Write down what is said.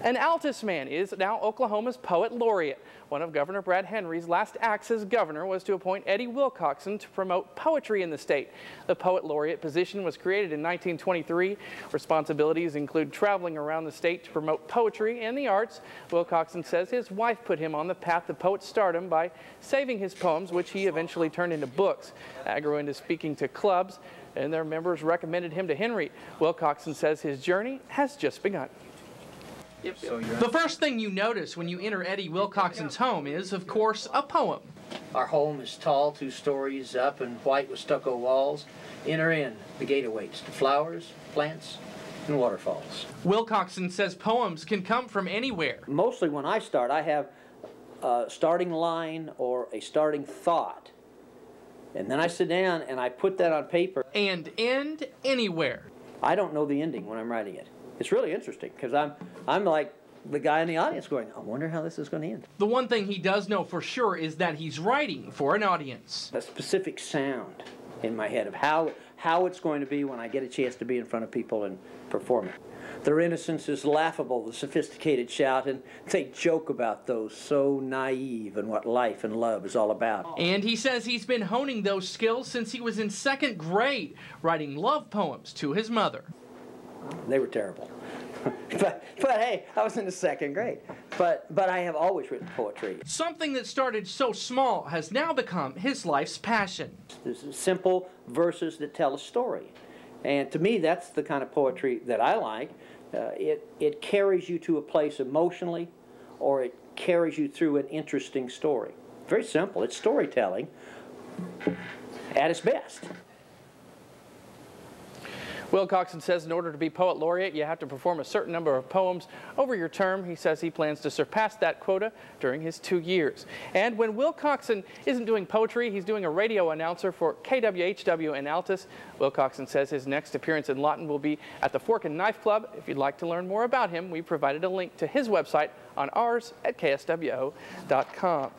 An Altus man is now Oklahoma's poet laureate. One of Governor Brad Henry's last acts as governor was to appoint Eddie Wilcoxon to promote poetry in the state. The poet laureate position was created in 1923. Responsibilities include traveling around the state to promote poetry and the arts. Wilcoxon says his wife put him on the path of poet stardom by saving his poems, which he eventually turned into books. That grew into speaking to clubs, and their members recommended him to Henry. Wilcoxon says his journey has just begun. The first thing you notice when you enter Eddie Wilcoxon's home is, of course, a poem. Our home is tall, 2 stories up and white with stucco walls. Enter in, the gate awaits, to flowers, plants, and waterfalls. Wilcoxon says poems can come from anywhere. Mostly when I start, I have a starting line or a starting thought. And then I sit down and I put that on paper. And end anywhere. I don't know the ending when I'm writing it. It's really interesting because I'm like the guy in the audience going, I wonder how this is going to end. The one thing he does know for sure is that he's writing for an audience. A specific sound in my head of how it's going to be when I get a chance to be in front of people and perform it. Their innocence is laughable, the sophisticated shout, and they joke about those, so naive and what life and love is all about. And he says he's been honing those skills since he was in 2nd grade, writing love poems to his mother. They were terrible. but hey, I was in the 2nd grade. But I have always written poetry. Something that started so small has now become his life's passion. There's simple verses that tell a story. And to me, that's the kind of poetry that I like. It carries you to a place emotionally, or it carries you through an interesting story. Very simple. It's storytelling at its best. Wilcoxon says in order to be poet laureate, you have to perform a certain number of poems over your term. He says he plans to surpass that quota during his 2 years. And when Wilcoxon isn't doing poetry, he's doing a radio announcer for KWHW in Altus. Wilcoxon says his next appearance in Lawton will be at the Fork and Knife Club. If you'd like to learn more about him, we provided a link to his website on ours at kswo.com.